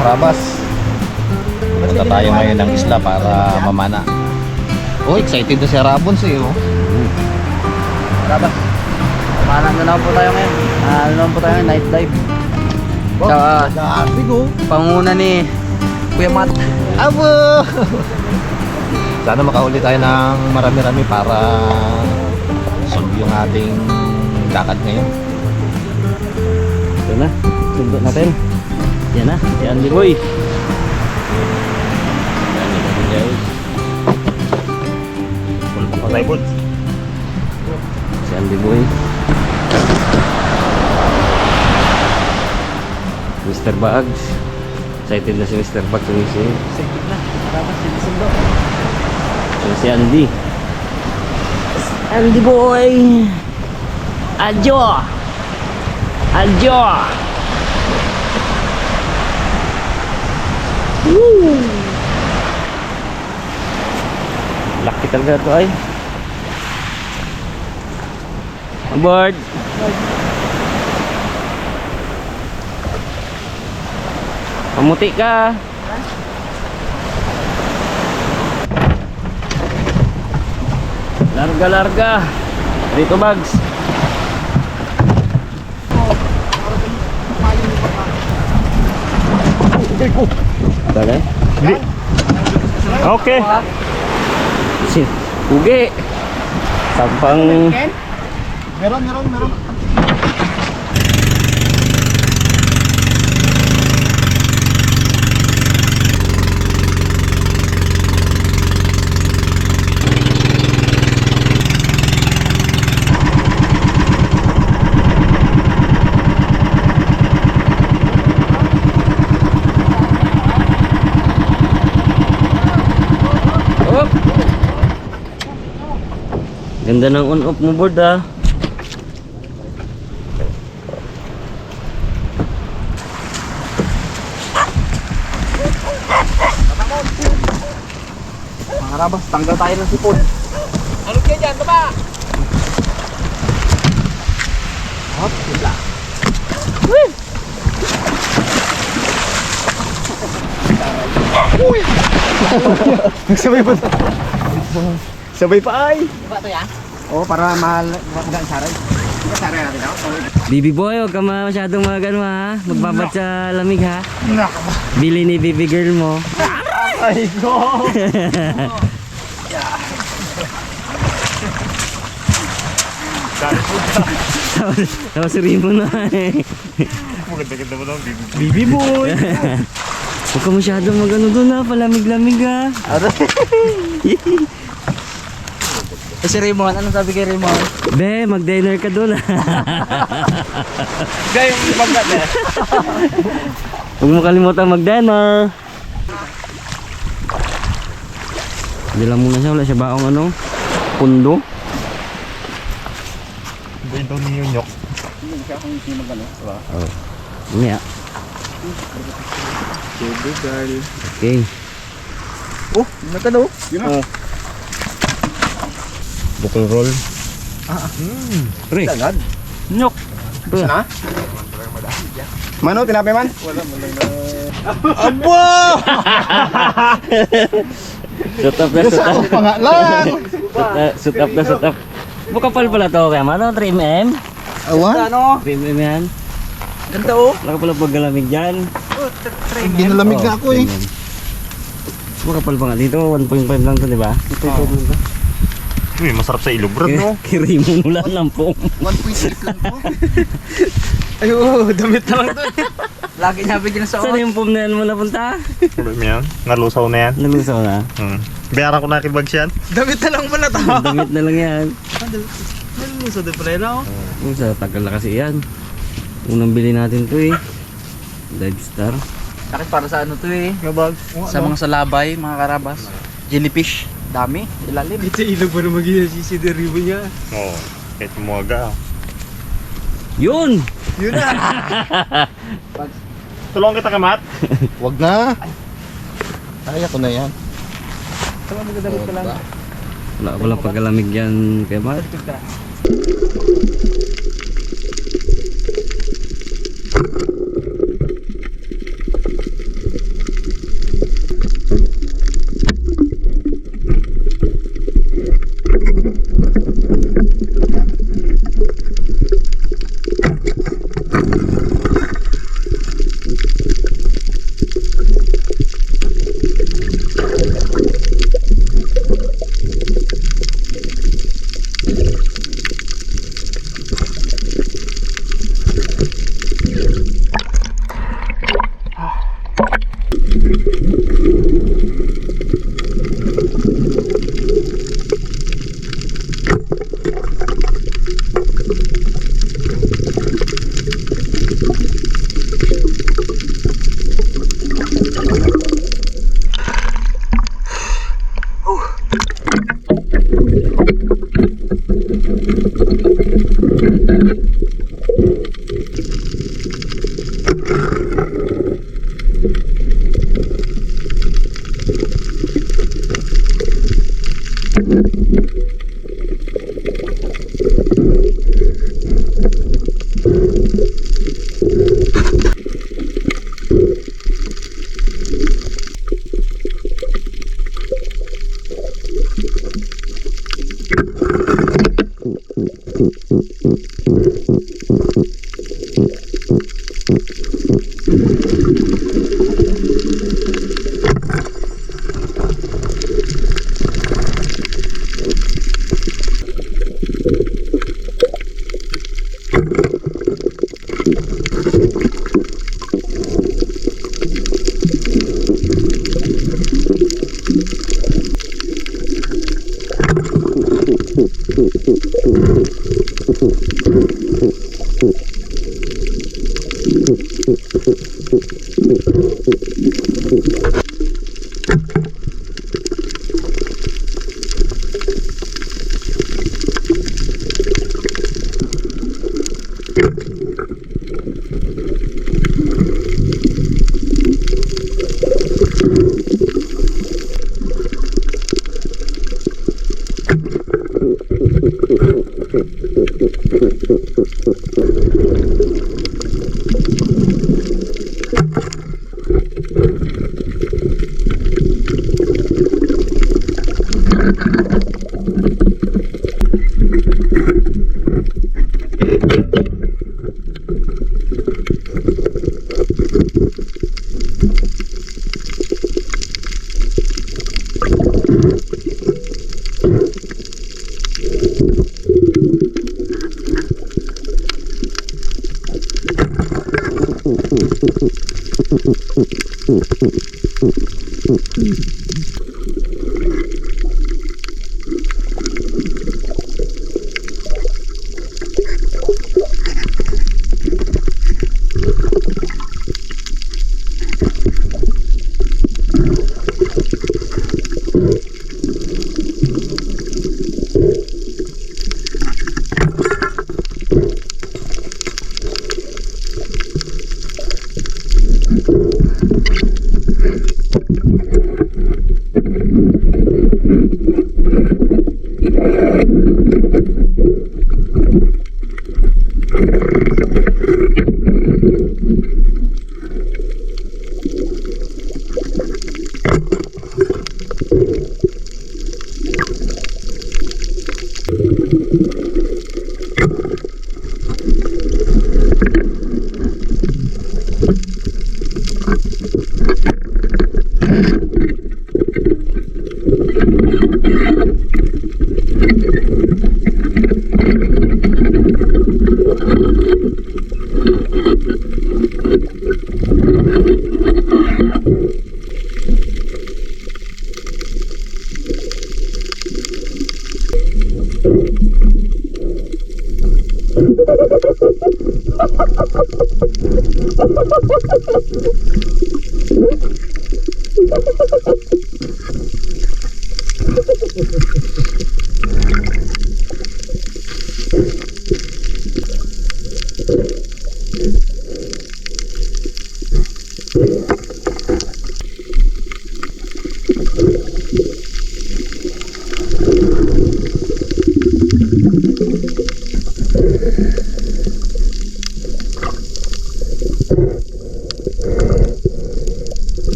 harabas. Punta tayo ngayon ng isla para mamana. Oh, excited na si Harabons eh. Oh. Harabas. Pamahalan na naman po tayo ngayon. Ano naman po tayo ngayon, night dive. Tsaka Dami ko. panguna ni Kuya Matt. Abo! Sana makahuli tayo ng marami-rami para solve yung ating lakad ngayon. Ito na, sundot natin. Yan na, yan di boy. Patay po. Si Andy Boy, Mr. Bags. Excited na si Mr. Bags. Excited na, harabas si Sundo. So si Andy, Andy Boy. Adjo, Adjo. Woo! Laki talaga ito ay. Aboard. Pamuti ka. Larga, larga. Dito Bags. Dali. Okay. Si Uge. Sampang Meron. oh. Ganda ng on-off mo board ah. Mga Harabas, tanggal tayo ng sipon. Ano kayo dyan? Baba! Hop, sila. Uy! Nagsabay pa. Sabay pa ay. Diba ito yan? Oo, para magaan saray. Saray natin ako. Baby boy, huwag ka masyadong magano ha. Magbabat sa lamig ha. Nako. Bili ni baby girl mo. Ay ko. Tapos rin mo na eh. Maganda-ganda mo lang, Baby boy! Huwag ka masyadong magano doon ha. Palamig-lamig ha. Si Raymond, anong sabi kay Raymond? Be, mag-dinner ka doon ha. Gaya yung ibang ganda. Huwag mo kalimutan mag-dinner. Hindi lang muna siya, wala siya baong ano, pundo. Hindi daw ni Yunyok. Oh. Ini ya. Baby girl. Okay. Oh, nakano? Yun na. Bukol roll. Pre. Tanad. Nyok. Gusto na? Mano, tinapay man? Wala mo lang na. Abo! Shoot up na, shoot up. Pangalan! Shoot up na, shoot up. Bukapal pala to kaya mano, 3mm. Awan? Ano? 3mm yan. Ganda oh. Wala ka pala paggalamig dyan. Ginalamig na ako eh. Bukapal pa nga dito, 1.5 lang to, di ba? 1.5 lang to. Uy, masarap sa ilog, bro, no? Kiri mo mula ng pong. 1.6 lang po. Ay, oh, damit na lang doon. Lagi niya bigyan sa saan yung pom na yan mo napunta? Sabi mo yan? Nalusaw na yan? Nalusaw na. Bayaran ko na kibags yan? Damit na lang pala to. Damit na lang yan. Nalusaw din pala yun ako. Sa tagal na kasi yan. Unang bili natin to eh. Dive Star. Bakit para sa ano to eh? Gabag. Sa mga salabay, mga karabas. Jellyfish. Dami. Ilalim. Dito ilog pa naman ginasisi the ribbon niya. Oo. Kahit muwaga. Yun! Yun na! Tulungan kita kay Matt? Wag na! Kaya ko na yan. Tama mo dadamit ka lang. Wala pagkalamig yan kay Matt.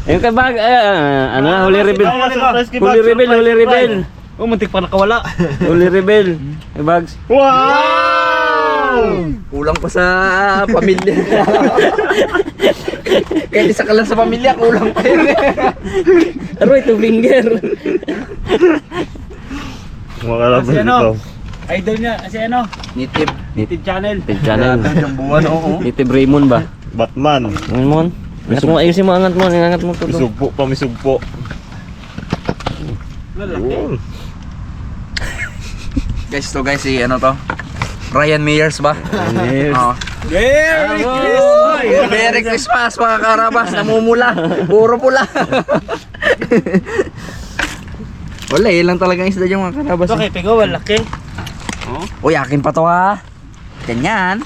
Yung kabag, ano, huli rebel. Huli rebel, huli rebel. Oh, muntik pa nakawala. Huli rebel. Yung bags. Wow! Kulang pa sa pamilya. Kahit isa ka lang sa pamilya, kulang pa yun. Aroy, two finger. Makalabas Kasi ano? dito. Idol niya, kasi ano? Native channel. Tip channel. Yung buwan, oo. Native Raymond ba? Batman. Ngayon mo. Angat mo, ayusin mo, angat mo to. Misugpo pa, misugpo. Yun. Guys, to guys, si ano to? Ryan Meyers ba? Yes. Oo. Merry Christmas! Merry Christmas mga karabas, namumula. Puro pula. Wala, ilang talagang isda dyan mga karabas. Okay, pigo, malaki. Uy, akin pa to ha. Ganyan.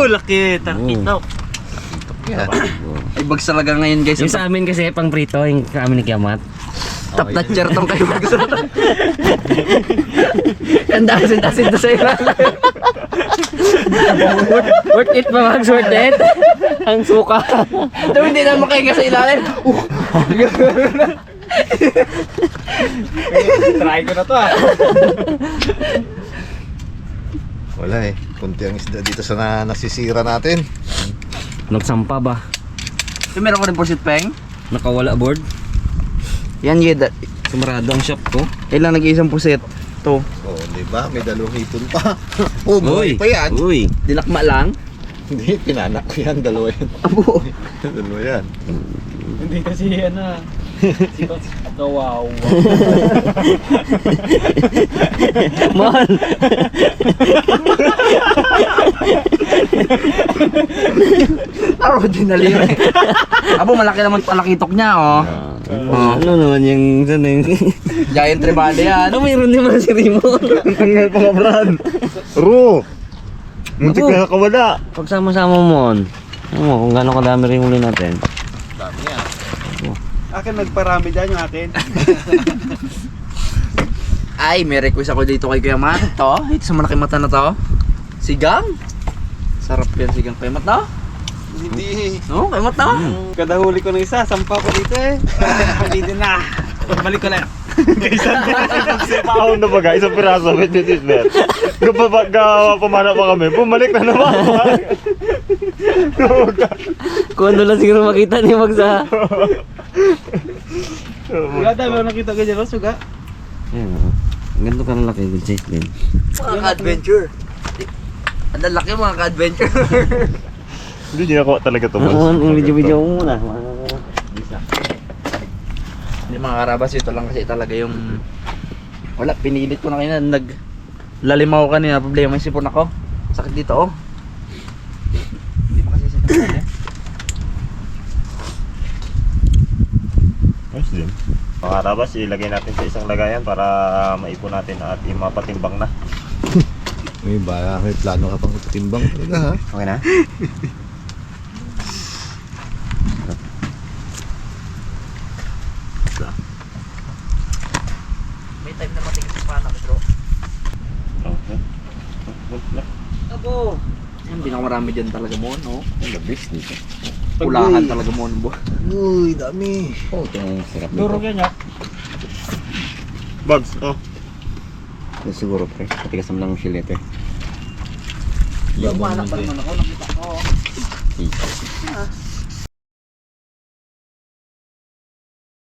Laki. Tarkito. Ay, bags talaga ngayon guys. Yung sa amin kasi pang prito, yung sa amin ni Kiamat. Top notcher tong kayo bags. Kandasin-dasin to sa ilalim. Worth it pa, Mags, worth it. Ang suka. Ito hindi na makahinga sa ilalim. Try ko na to Wala eh. Kunti ang isda dito sa nasisira natin. Nagsampa ba? So, meron ko rin pusit peng. Nakawala board? Yan yun. Sumarado ang shop ko. Ilang nag-iisang pusit? To. Oh, di ba? May dalawang hipon pa. Oh, buhay pa yan. Uy. Dilakma lang. Hindi, pinanak ko yan. Dalawa yan. Abo. Dalawa yan. Hindi kasi ano. Wow. Man. Aro, dinali. Abo, malaki naman palakitok niya, oh. Ano naman yung Giant tribal yan. Ano mayroon din man si Raymond? Tanggal pa ka, Brad. Ro. Muntik Abo. na nakawala. Pagsama-sama mo. Ano mo kung gaano kadami rin huli natin. Dami yan. Akin nagparami dyan yung akin. Ay, may request ako dito kay Kuya Mat. To, ito sa malaki mata na to. Sigang. Sarap yan sigang Kuya Mat, no? Hindi. No, Kuya Mat, no? Kada huli ko ng isa, sampa ko dito eh. Dito na. Balik ko na. Paahon na baga, isang piraso, wait, kapag pamana pa kami, bumalik na naman. Kung ano lang siguro makita ni Mags ha. Wala tayo, meron nakita ka dyan, suga. Ayan o. Ganito ka na laki, good size din. Mga ka-adventure. Ang lalaki mga ka-adventure. Hindi niya ako talaga to, Oo, boss. yung video mo muna. Hindi mga karabas, ito lang kasi talaga yung... Wala, pinilit ko na kanina. Naglalimaw kanina. Problema yung sipon ako. Sakit dito, oh. Hindi mo kasi sinapin, eh. Ayos din. Mga karabas, ilagay natin sa isang lagayan para maipon natin at mapatimbang na. May plano ka pang ipatimbang talaga ha. Okay na? May time na matigas sa panak, bro. Abo! Yan, pinakamarami dyan talaga mo, no? The best dito. Pulahan talaga mo, no? Uy, dami. Oh, ito ang sarap Durog nito. yan ya. Bugs, oh. Ito siguro pre, patigas naman ng shell ito eh. Yung manak pa naman ako, nakita ko.